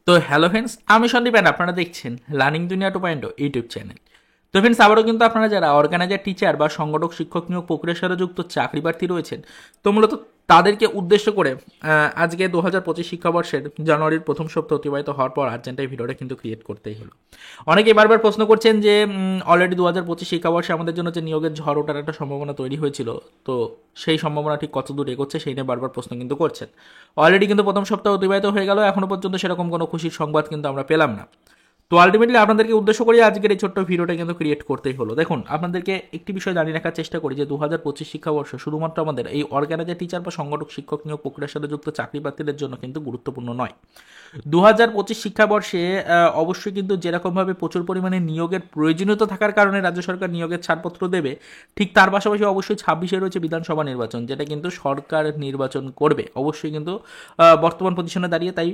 তো hello friends, আমি Sandeep and আপনারা দেখছেন লার্নিং দুনিয়া 2.0 ইউটিউব চ্যানেল। তো ফ্রেন্ডস, আবারও কিন্তু আপনারা যারা অর্গানাইজার টিচার বা সংগঠক শিক্ষক নিয়োগ প্রক্রিয়ার সাথে যুক্ত চাকরি প্রার্থী রয়েছেন, তো মূলত তাদেরকে উদ্দেশ্য করে আজকে 2025 শিক্ষাবর্ষের জানুয়ারির প্রথম সপ্তাহ অতিবাহিত হওয়ার পর আর্জেন্ট এই ভিডিওটা কিন্তু ক্রিয়েট করতেই হলো। অনেকে বারবার প্রশ্ন করছেন যে অলরেডি 2025 শিক্ষাবর্ষে আমাদের জন্য যে নিয়োগের ঝড় ওঠার একটা সম্ভাবনা তৈরি হয়েছিল, তো সেই সম্ভাবনা ঠিক কত দূর এগোচ্ছে সেই নিয়ে বারবার প্রশ্ন কিন্তু করছেন। অলরেডি কিন্তু প্রথম সপ্তাহ অতিবাহিত হয়ে গেল, এখনো পর্যন্ত সেরকম কোনো খুশির সংবাদ কিন্তু আমরা পেলাম না। তো আলটিমেটলি আপনাদেরকে উদ্দেশ্য করে আজকের এই ছোট্ট ভিডিওটা কিন্তু ক্রিয়েট করতেই হলো। দেখুন, আপনাদেরকে একটি বিষয় জানিয়ে রাখার চেষ্টা করি যে 2025 শিক্ষাবর্ষ শুধুমাত্র আমাদের এই অর্গানাইজার টিচার বা সংগঠক শিক্ষক নিয়োগ প্রক্রিয়ার সাথে যুক্ত চাকরি প্রার্থীদের জন্য কিন্তু গুরুত্বপূর্ণ নয়। 2025 শিক্ষাবর্ষে অবশ্যই কিন্তু যেরকমভাবে প্রচুর পরিমাণে নিয়োগের প্রয়োজনীয়তা থাকার কারণে রাজ্য সরকার নিয়োগের ছাড়পত্র দেবে, ঠিক তার পাশাপাশি অবশ্যই 26-এ রয়েছে বিধানসভা নির্বাচন, যেটা কিন্তু সরকার নির্বাচন করবে। অবশ্যই কিন্তু বর্তমান পজিশনে দাঁড়িয়ে তাই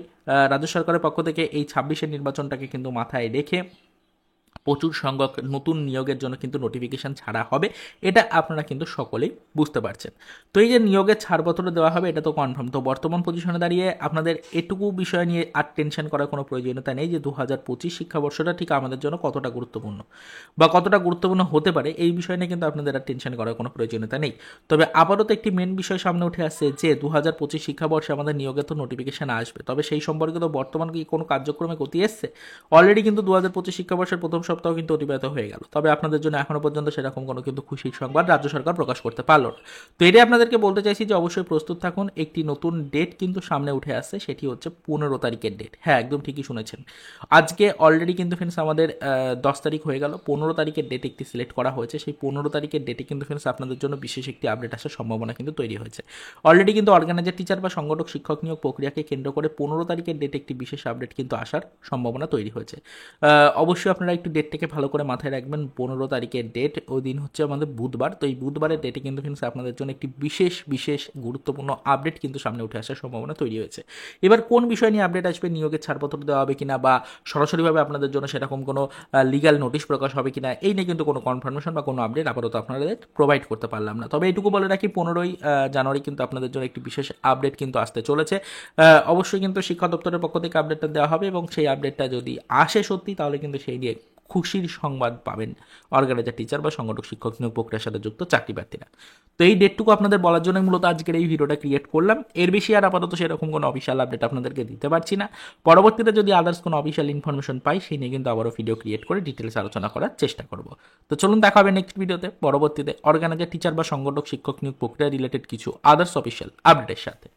রাজ্য সরকারের পক্ষ থেকে এই 26-এর নির্বাচনটাকে কিন্তু মাথায় রেখে প্রচুর সংখ্যক নতুন নিয়োগের জন্য কিন্তু নোটিফিকেশান ছাড়া হবে, এটা আপনারা কিন্তু সকলেই বুঝতে পারছেন। তো এই যে নিয়োগের ছাড়পত্র দেওয়া হবে এটা তো কনফার্ম। তো বর্তমান পজিশনে দাঁড়িয়ে আপনাদের এটুকু বিষয় নিয়ে আর টেনশন করার কোনো প্রয়োজনীয়তা নেই যে 2025 শিক্ষাবর্ষটা ঠিক আমাদের জন্য কতটা গুরুত্বপূর্ণ বা কতটা গুরুত্বপূর্ণ হতে পারে, এই বিষয় নিয়ে কিন্তু আপনাদের আর টেনশন করার কোনো প্রয়োজনীয়তা নেই। তবে আপাতত একটি মেন বিষয় সামনে উঠে আসছে যে 2025 শিক্ষাবর্ষে আমাদের নিয়োগের তো নোটিফিকেশান আসবে, তবে সেই সম্পর্কে তো বর্তমান কি কোনো কার্যক্রমে গতি এসছে? অলরেডি কিন্তু 2025 শিক্ষাবর্ষের প্রথম সপ্তাহ কিন্তু অতিবাহিত হয়ে গেল, তবে আপনাদের জন্য এখনো পর্যন্ত সেরকম কোনো কিন্তু খুশির সংবাদ রাজ্য সরকার প্রকাশ করতে পারল না। তো এটাই আপনাদেরকে বলতে চাইছি যে অবশ্যই প্রস্তুত থাকুন, একটি নতুন ডেট কিন্তু সামনে উঠে আসছে, সেটি হচ্ছে 15 তারিখের ডেট। হ্যাঁ, একদম ঠিকই শুনেছেন। আজকে অলরেডি কিন্তু ফ্রেন্ডস আমাদের 10 তারিখ হয়ে গেল, 15 তারিখের ডেট একটি সিলেক্ট করা হয়েছে। সেই 15 তারিখের ডেটে কিন্তু ফ্রেন্ডস আপনাদের জন্য বিশেষ একটি আপডেট আসার সম্ভাবনা কিন্তু তৈরি হয়েছে। অলরেডি কিন্তু অর্গানাইজার টিচার বা সংগঠক শিক্ষক নিয়োগ প্রক্রিয়াকে কেন্দ্র করে 15 তারিখের ডেটে একটি বিশেষ আপডেট কিন্তু আসার সম্ভাবনা তৈরি হয়েছে। অবশ্যই আপনারা একটু ডেটটাকে ভালো করে মাথায় রাখবেন। 15 তারিখের ডেট, ওই দিন হচ্ছে আমাদের বুধবার। তো এই বুধবারের ডেটে কিন্তু ফ্রেন্ডস আপনাদের জন্য একটি বিশেষ বিশেষ গুরুত্বপূর্ণ আপডেট কিন্তু সামনে উঠে আসার সম্ভাবনা তৈরি হয়েছে। এবার কোন বিষয় নিয়ে আপডেট আসবে, নিয়োগের ছাড়পত্র দেওয়া হবে কিনা বা সরাসরিভাবে আপনাদের জন্য সেরকম কোনো লিগ্যাল নোটিশ প্রকাশ হবে কিনা, এই নিয়ে কিন্তু কোনো কনফার্মেশন বা কোনো আপডেট আপাতত আপনাদের প্রোভাইড করতে পারলাম না। তবে এটুকু বলে রাখি, 15ই জানুয়ারি কিন্তু আপনাদের জন্য একটি বিশেষ আপডেট কিন্তু আসতে চলেছে। অবশ্যই কিন্তু শিক্ষা দপ্তরের পক্ষ থেকে আপডেটটা দেওয়া হবে এবং সেই আপডেটটা যদি আসে সত্যি, তাহলে কিন্তু সেই নিয়ে খুশির সংবাদ পাবেন অর্গানাইজার টিচার বা সংগঠক শিক্ষক নিয়োগ প্রক্রিয়ার সাথে যুক্ত চাকরি প্রার্থীরা। তো এই ডেটটুকু আপনাদের বলার জন্য মূলত আজকের এই ভিডিওটা ক্রিয়েট করলাম। এর বেশি আর আপাতত সেরকম কোনো অফিসিয়াল আপডেট আপনাদেরকে দিতে পারছি না। পরবর্তীতে যদি আদার্স কোনো অফিসিয়াল ইনফরমেশন পাই, সেই নিয়ে কিন্তু আবারও ভিডিও ক্রিয়েট করে ডিটেলস আলোচনা করার চেষ্টা করব। তো চলুন দেখা হবে নেক্সট ভিডিওতে পরবর্তীতে অর্গানাইজার টিচার বা সংগঠক শিক্ষক নিয়োগ প্রক্রিয়া রিলেটেড কিছু আদার্স অফিসিয়াল আপডেটের সাথে।